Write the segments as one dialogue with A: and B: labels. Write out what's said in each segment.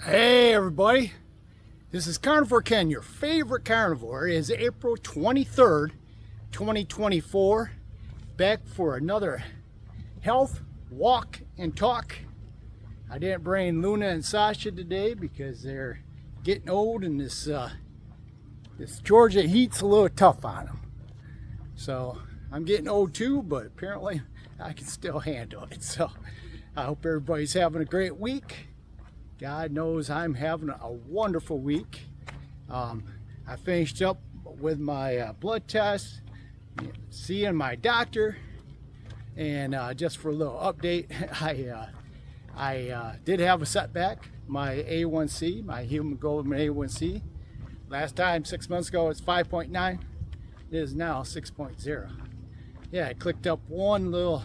A: Hey everybody, this is Carnivore Ken. Your favorite carnivore. It is April 23rd, 2024. Back for another health, walk, and talk. I didn't bring Luna and Sasha today because they're getting old and this Georgia heat's a little tough on them. So I'm getting old too, but apparently I can still handle it. So I hope everybody's having a great week. God knows I'm having a wonderful week. I finished up with my blood test, seeing my doctor, and just for a little update, I did have a setback. My A1C, my hemoglobin A1C, last time 6 months ago it's 5.9. It is now 6.0. Yeah, I clicked up one little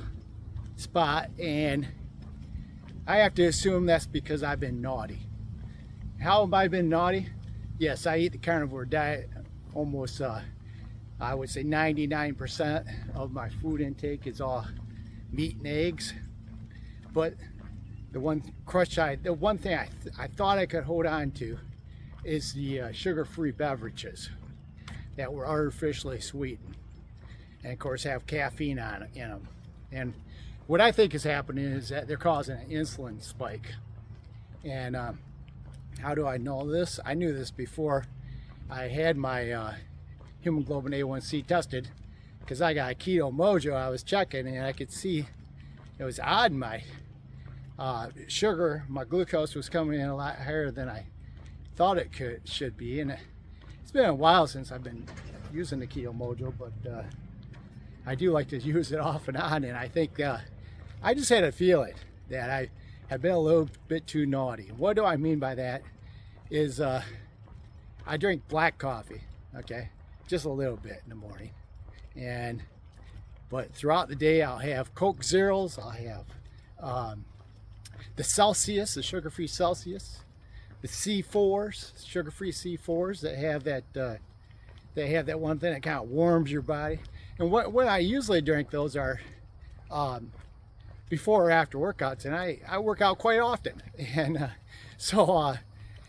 A: spot, and I have to assume that's because I've been naughty. How have I been naughty? Yes, I eat the carnivore diet. Almost, I would say 99% of my food intake is all meat and eggs. But the one thing I thought I could hold on to is the sugar-free beverages that were artificially sweetened, and of course have caffeine in them. And what I think is happening is that they're causing an insulin spike. And how do I know this? I knew this before I had my hemoglobin A1C tested, because I got a Keto Mojo. I was checking and I could see it was odd. My sugar, my glucose was coming in a lot higher than I thought it should be. And it's been a while since I've been using the Keto Mojo, but I do like to use it off and on. And I think I just had a feeling that I had been a little bit too naughty. What do I mean by that is I drink black coffee, okay, just a little bit in the morning, but throughout the day I'll have Coke Zeros, I'll have the Celsius, the sugar-free Celsius, the C4s, sugar-free C4s that have that one thing that kind of warms your body. And what I usually drink those are before or after workouts, and I work out quite often, and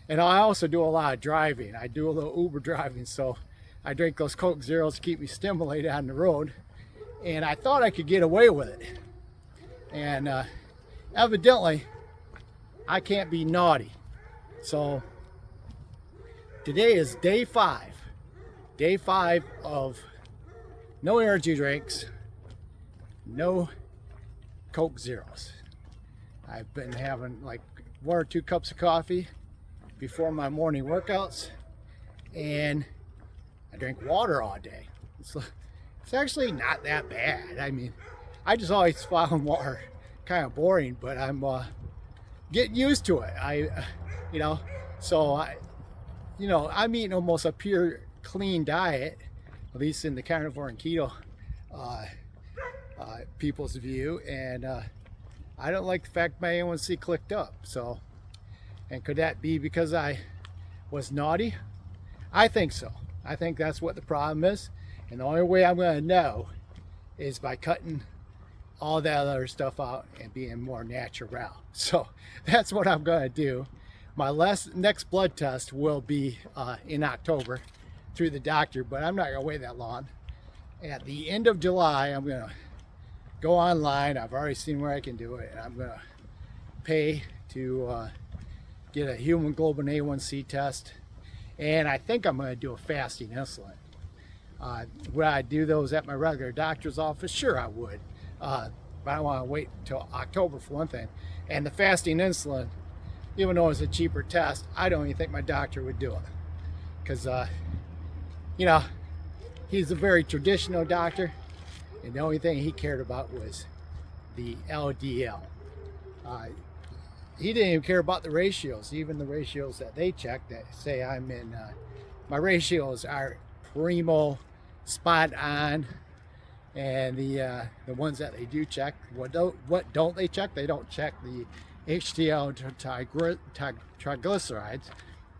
A: and I also do a lot of driving. I do a little Uber driving, so I drink those Coke Zeros to keep me stimulated on the road, and I thought I could get away with it, and evidently I can't be naughty. So today is day five of no energy drinks, no Coke Zeros. I've been having like 1 or 2 cups of coffee before my morning workouts, and I drink water all day. It's actually not that bad. I mean, I just always found water kind of boring, but I'm getting used to it. I'm eating almost a pure clean diet, at least in the carnivore and keto people's view, and I don't like the fact my A1C clicked up. So, and could that be because I was naughty? I think so. I think that's what the problem is, and the only way I'm going to know is by cutting all that other stuff out and being more natural. So that's what I'm going to do. My next blood test will be in October through the doctor, but I'm not going to wait that long. At the end of July, I'm going to go online. I've already seen where I can do it, and I'm going to pay to get a hemoglobin A1C test, and I think I'm going to do a fasting insulin. Would I do those at my regular doctor's office? Sure, I would, but I don't want to wait until October for one thing. And the fasting insulin, even though it's a cheaper test, I don't even think my doctor would do it, because he's a very traditional doctor, and the only thing he cared about was the LDL. He didn't even care about the ratios, even the ratios that they check that say I'm in. My ratios are primo, spot on, and the ones that they do check, what don't they check? They don't check the HDL triglycerides.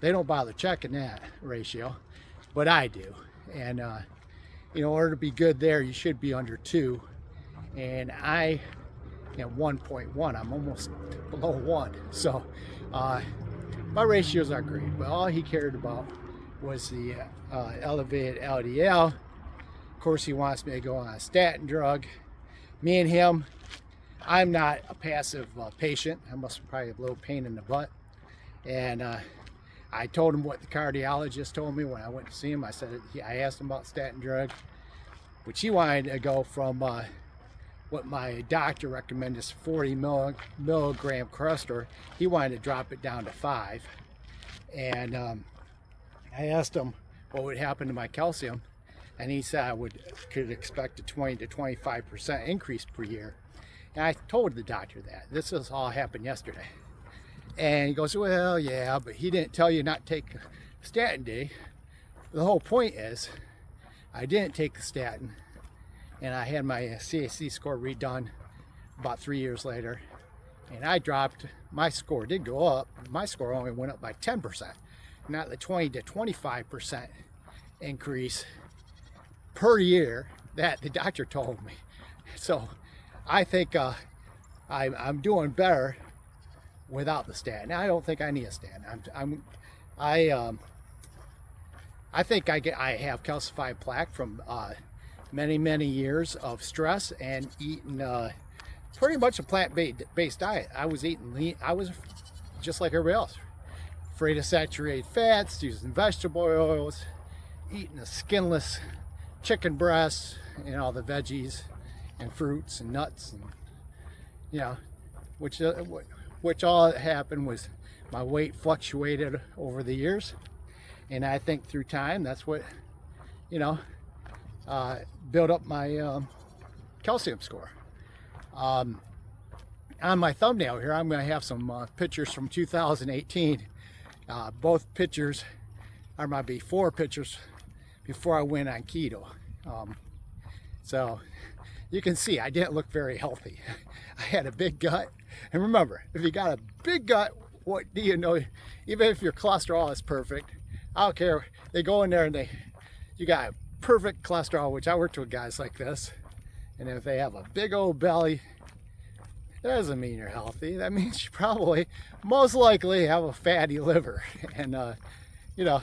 A: They don't bother checking that ratio, but I do. And in order to be good there, you should be under 2, and I am 1.1. I'm almost below 1. So my ratios are great, but all he cared about was the elevated LDL. Of course, he wants me to go on a statin drug. Me and him, I'm not a passive patient. I must probably have a little pain in the butt. And I told him what the cardiologist told me when I went to see him. I asked him about statin drug, which he wanted to go from what my doctor recommended is 40 milligram cholesterol. He wanted to drop it down to 5. And I asked him what would happen to my calcium, and he said I could expect a 20 to 25% increase per year. And I told the doctor that. This has all happened yesterday. And he goes, well, yeah, but he didn't tell you not to take statin day. The whole point is I didn't take the statin, and I had my CAC score redone about 3 years later, and I dropped, my score did go up, my score only went up by 10%, not the 20 to 25% increase per year that the doctor told me. So I think I'm doing better without the statin. I don't think I need a statin. I think I have calcified plaque from many years of stress and eating pretty much a plant-based diet. I was eating lean. I was just like everybody else, afraid of saturated fats, using vegetable oils, eating a skinless chicken breast and all the veggies and fruits and nuts, and you know, which all that happened was my weight fluctuated over the years, and I think through time that's what, you know, built up my calcium score. On my thumbnail here, I'm going to have some pictures from 2018. Both pictures are my before pictures before I went on keto. So you can see I didn't look very healthy. I had a big gut. And remember, if you got a big gut, what do you know? Even if your cholesterol is perfect, I don't care. They go in there and you got perfect cholesterol, which I worked with guys like this. And if they have a big old belly, that doesn't mean you're healthy. That means you probably, most likely, have a fatty liver. And, you know,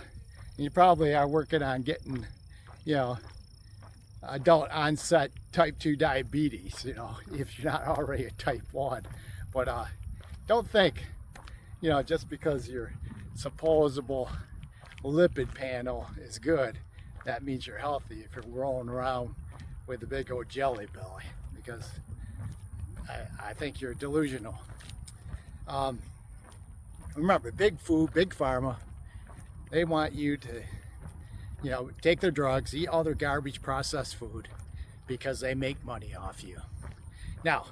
A: you probably are working on getting, you know, adult onset type 2 diabetes, you know, if you're not already a type 1. But don't think, you know, just because your supposable lipid panel is good, that means you're healthy if you're rolling around with a big old jelly belly, because I think you're delusional. Remember, big food, big pharma, they want you to, you know, take their drugs, eat all their garbage processed food, because they make money off you. Now,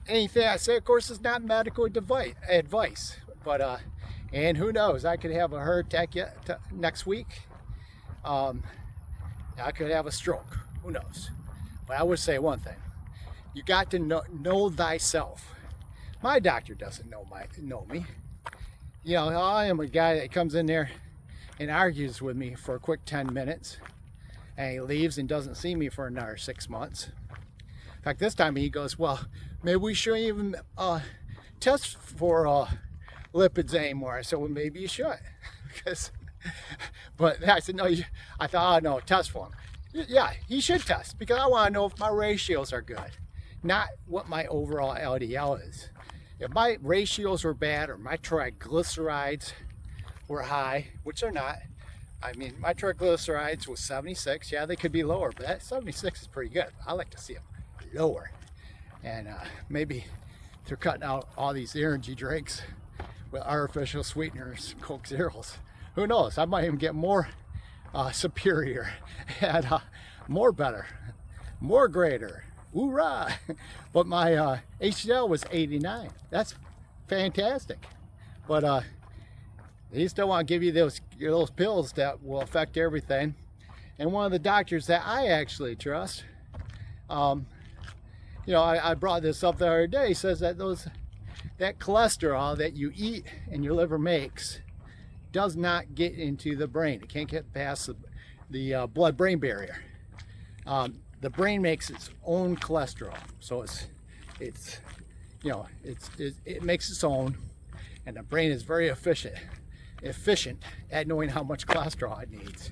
A: anything I say, of course, is not medical advice, but and who knows, I could have a heart attack next week. I could have a stroke, who knows. But I would say one thing: you got to know thyself. My doctor doesn't know me. You know, I am a guy that comes in there and argues with me for a quick 10 minutes, and he leaves and doesn't see me for another 6 months. In fact, this time he goes, well, maybe we shouldn't even test for lipids anymore. I said, well, maybe you should. But I said, no, I thought, oh, no, test for him. Yeah, he should test, because I want to know if my ratios are good, not what my overall LDL is. If my ratios were bad, or my triglycerides were high, which they're not. I mean, my triglycerides was 76. Yeah, they could be lower, but that 76 is pretty good. I like to see them lower. And maybe they're cutting out all these energy drinks with artificial sweeteners, Coke Zeros. Who knows? I might even get more superior and more better, more greater. Hoorah! But my HDL was 89. That's fantastic. But they still want to give you those pills that will affect everything. And one of the doctors that I actually trust, you know, I brought this up the other day, says that that cholesterol that you eat and your liver makes does not get into the brain. It can't get past the blood-brain barrier. The brain makes its own cholesterol, so it's you know, it makes its own, and the brain is very efficient at knowing how much cholesterol it needs.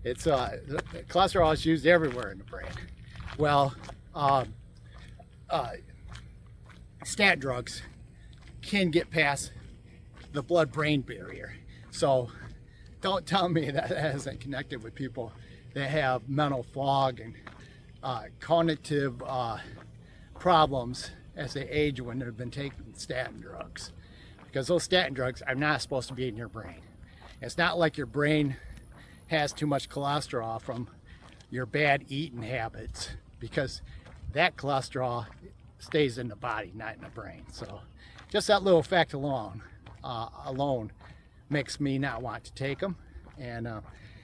A: It's cholesterol is used everywhere in the brain. Well, statin drugs can get past the blood-brain barrier. So don't tell me that isn't connected with people that have mental fog and cognitive problems as they age when they've been taking statin drugs. Because those statin drugs are not supposed to be in your brain. It's not like your brain has too much cholesterol from your bad eating habits, because that cholesterol stays in the body, not in the brain. So just that little fact alone makes me not want to take them. And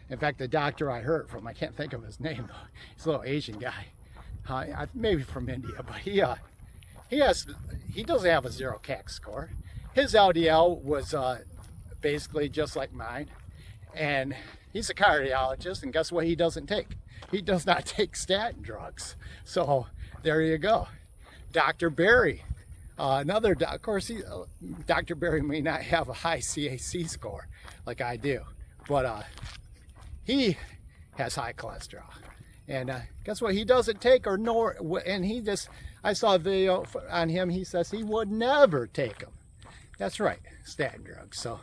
A: in fact, the doctor I heard from, I can't think of his name, he's a little Asian guy, maybe from India, but he doesn't have a zero CAC score. His LDL was basically just like mine, and he's a cardiologist, and guess what he doesn't take? He does not take statin drugs. So there you go. Dr. Berry, of course, Dr. Berry may not have a high CAC score like I do, but he has high cholesterol. And guess what? He doesn't take and I saw a video on him. He says he would never take them. That's right, statin drugs. So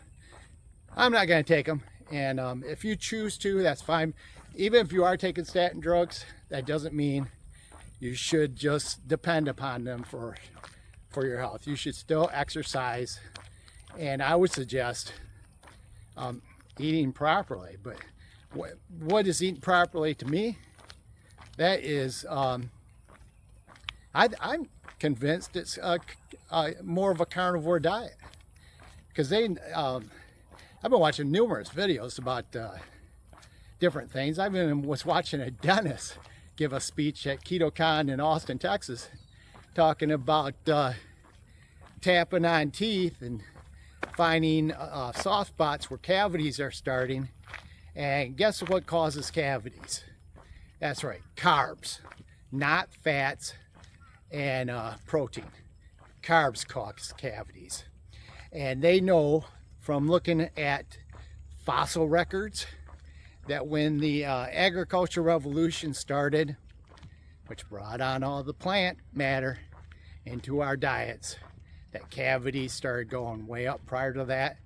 A: I'm not going to take them. And if you choose to, that's fine. Even if you are taking statin drugs, that doesn't mean you should just depend upon them for your health. You should still exercise. And I would suggest eating properly. But what is eating properly to me? That is, I'm convinced it's more of a carnivore diet, because I've been watching numerous videos about different things. I was watching a dentist give a speech at KetoCon in Austin, Texas, talking about tapping on teeth and finding soft spots where cavities are starting. And guess what causes cavities? That's right, carbs, not fats and protein. Carbs cause cavities. And they know from looking at fossil records that when the agricultural revolution started, which brought on all the plant matter into our diets, that cavities started going way up. Prior to that,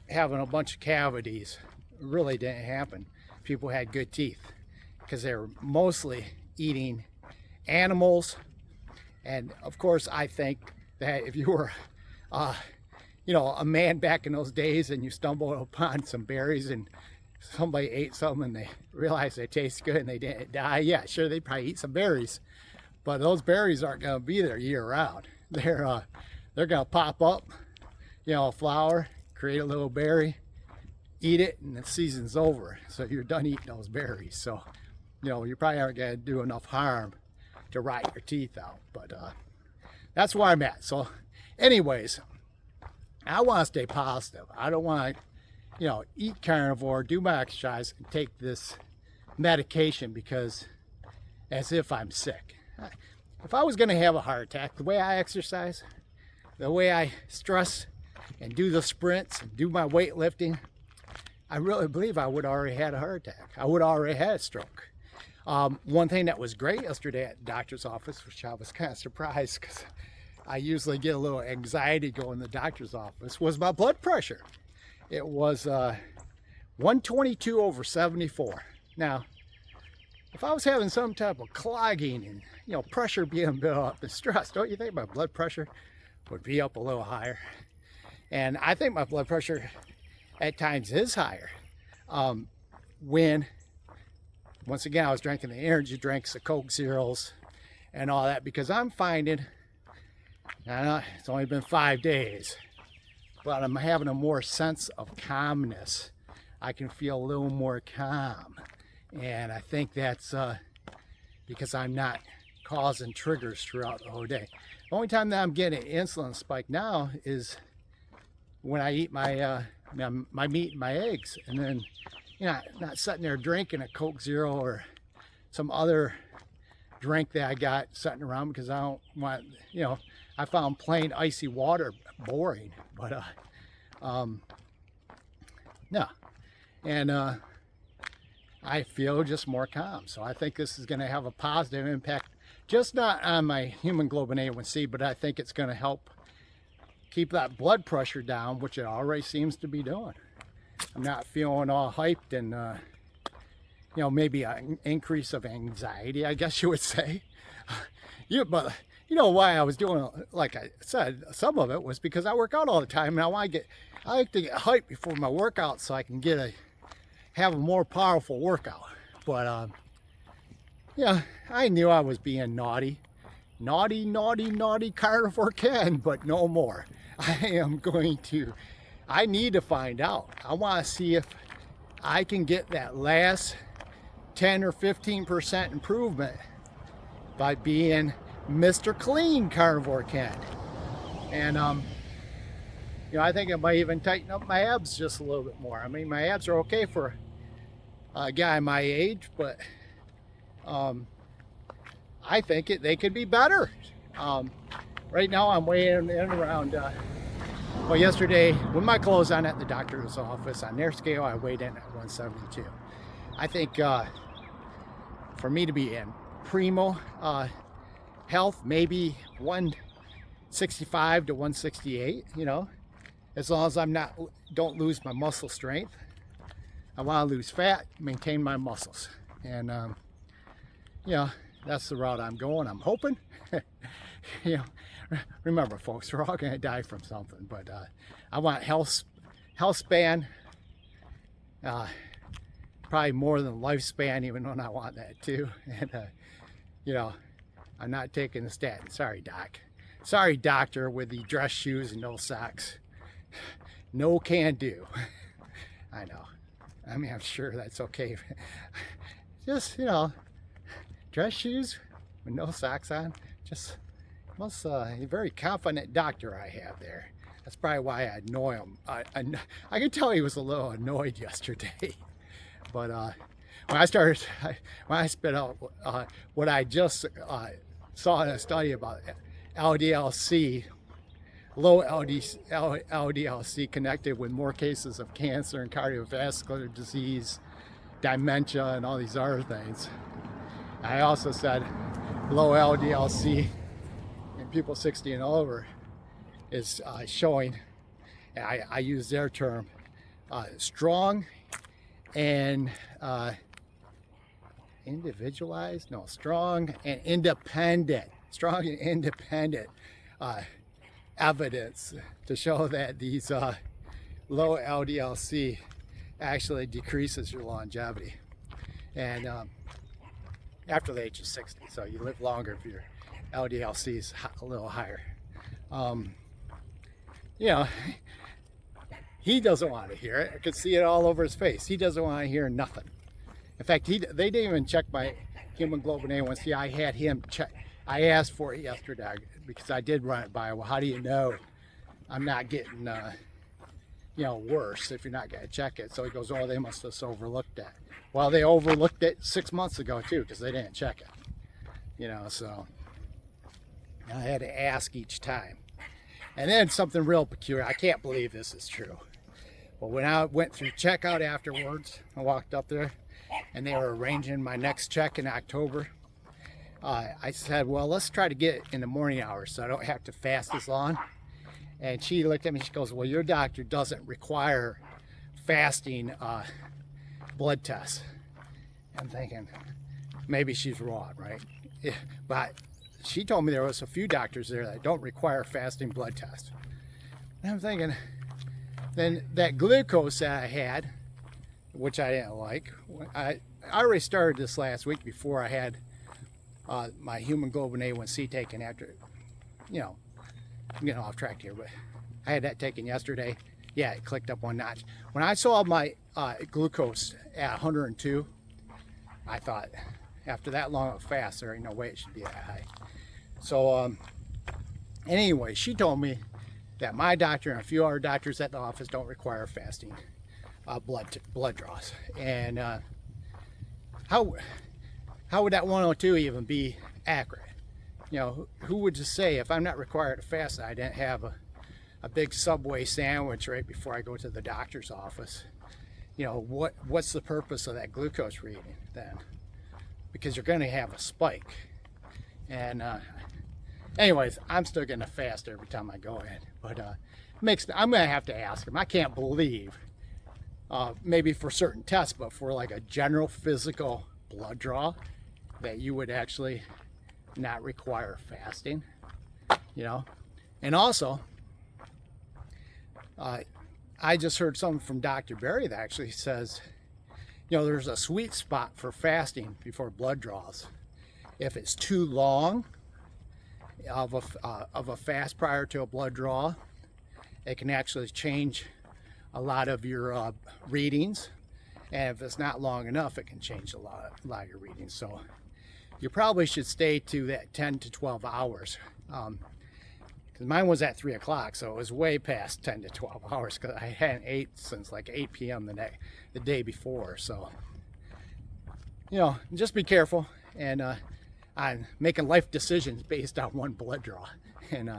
A: having a bunch of cavities really didn't happen. People had good teeth because they were mostly eating animals. And of course, I think that if you were a man back in those days and you stumbled upon some berries and somebody ate some and they realized they taste good and they didn't die, yeah, sure, they'd probably eat some berries. But those berries aren't going to be there year round. They're going to pop up, a flower, create a little berry, eat it, and the season's over. So you're done eating those berries. So, you probably aren't going to do enough harm to rot your teeth out. But that's where I'm at. So anyways, I want to stay positive. I don't want to, eat carnivore, do my exercise, and take this medication because as if I'm sick. If I was going to have a heart attack, the way I exercise, the way I stress and do the sprints and do my weightlifting, I really believe I would already had a heart attack. I would already had a stroke. One thing that was great yesterday at the doctor's office, which I was kind of surprised because I usually get a little anxiety going to the doctor's office, was my blood pressure. It was 122/74. Now, if I was having some type of clogging and pressure being built up and stress, don't you think my blood pressure would be up a little higher? And I think my blood pressure at times is higher when, once again, I was drinking the energy drinks, the Coke Zeros, and all that, because I'm finding, I know it's only been 5 days, but I'm having a more sense of calmness. I can feel a little more calm. And I think that's because I'm not causing triggers throughout the whole day. The only time that I'm getting an insulin spike now is when I eat my meat and my eggs. And then, not sitting there drinking a Coke Zero or some other drink that I got sitting around because I don't want, I found plain icy water boring, but no. And I feel just more calm. So I think this is going to have a positive impact, just not on my hemoglobin A1C, but I think it's going to help keep that blood pressure down, which it already seems to be doing. I'm not feeling all hyped and, you know, maybe an increase of anxiety, I guess you would say. But you know why I was doing, like I said, some of it was because I work out all the time, and I like to get hyped before my workout so I can have a more powerful workout. But yeah, I knew I was being naughty carnivore Ken, but no more. I need to find out. I want to see if I can get that last 10 or 15% improvement by being Mr. Clean Carnivore Ken. And you know, I think it might even tighten up my abs just a little bit more. I mean, my abs are okay for a guy my age, but I think they could be better. Right now I'm weighing in around, well, yesterday with my clothes on at the doctor's office, on their scale I weighed in at 172. I think for me to be in primo health, maybe 165 to 168, you know, as long as don't lose my muscle strength. I want to lose fat, maintain my muscles. And you know, that's the route I'm going. I'm hoping. You know, remember folks, we're all going to die from something, but I want health span, probably more than lifespan, even when I want that too. And you know, I'm not taking the statin. Sorry, doc. Sorry, doctor, with the dress shoes and no socks. No can do. I know. I mean, I'm sure that's okay. Just, you know, dress shoes with no socks on. Just must a very confident doctor I have there. That's probably why I annoy him. I could tell he was a little annoyed yesterday. But when I spit out what I just saw in a study about LDL-C, low LDL-C connected with more cases of cancer and cardiovascular disease, dementia, and all these other things. I also said low LDL-C in people 60 and over is showing, I use their term, strong and individualized, no, strong and independent evidence to show that these low LDL-C actually decreases your longevity, and after the age of 60, so you live longer if your LDL-C is a little higher. You know, he doesn't want to hear it. I could see it all over his face. He doesn't want to hear nothing. In fact, they didn't even check my hemoglobin A1C. I had him check. I asked for it yesterday because I did run it by. Well, how do you know I'm not getting, you know, worse if you're not going to check it? So he goes, oh, they must have overlooked that. Well, they overlooked it 6 months ago too because they didn't check it. You know, so I had to ask each time. And then something real peculiar. I can't believe this is true. But when I went through checkout afterwards, I walked up there and they were arranging my next check in October. I said, well, let's try to get it in the morning hours so I don't have to fast as long. And she looked at me, she goes, well, your doctor doesn't require fasting blood tests. I'm thinking, maybe she's wrong, right? Yeah, but she told me there was a few doctors there that don't require fasting blood tests. And I'm thinking, then that glucose that I had, which I didn't like, I already started this last week before I had my hemoglobin A1C taken after, you know, I'm getting off track here, but I had that taken yesterday. Yeah, it clicked up one notch. When I saw my glucose at 102, I thought, after that long of a fast, there ain't no way it should be that high. So anyway, she told me that my doctor and a few other doctors at the office don't require fasting blood draws. And how would that 102 even be accurate? You know, who would just say if I'm not required to fast, I didn't have a big Subway sandwich right before I go to the doctor's office? You know, what's the purpose of that glucose reading then? Because you're going to have a spike. And anyways, I'm still going to fast every time I go in. But I'm going to have to ask him. I can't believe, maybe for certain tests, but for like a general physical blood draw, that you would actually not require fasting, you know. And also, I just heard something from Dr. Berry that actually says, you know, there's a sweet spot for fasting before blood draws. If it's too long of a fast prior to a blood draw, it can actually change a lot of your readings. And if it's not long enough, it can change a lot of your readings. So you probably should stay to that 10 to 12 hours. Because mine was at 3 o'clock, so it was way past 10 to 12 hours because I hadn't ate since like 8 p.m. the day before. So, you know, just be careful and on making life decisions based on one blood draw. And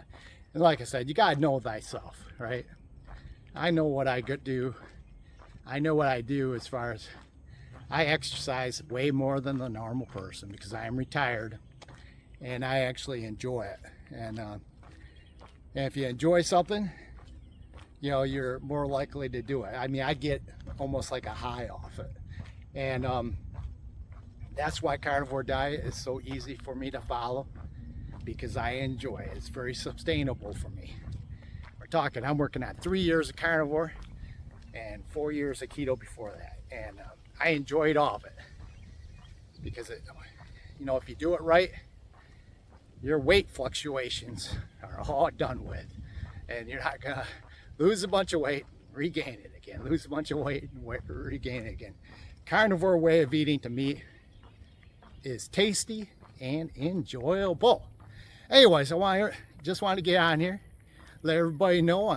A: like I said, you gotta know thyself, right? I know what I do. I know what I do as far as I exercise way more than the normal person because I am retired and I actually enjoy it. And if you enjoy something, you know, you're more likely to do it. I mean, I get almost like a high off it. And that's why carnivore diet is so easy for me to follow, because I enjoy it. It's very sustainable for me. I'm working on 3 years of carnivore and 4 years of keto before that. And I enjoyed all of it because, you know, if you do it right, your weight fluctuations are all done with. And you're not going to lose a bunch of weight, regain it again, lose a bunch of weight, and regain it again. Carnivore way of eating to me is tasty and enjoyable. Anyways, just want to get on here, let everybody know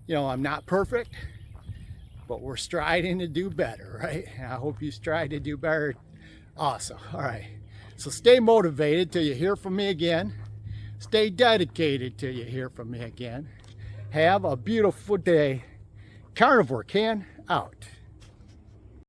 A: I'm not perfect, but we're striving to do better, right? And I hope you strive to do better. Awesome. All right. So stay motivated till you hear from me again. Stay dedicated till you hear from me again. Have a beautiful day. Carnivore Ken out.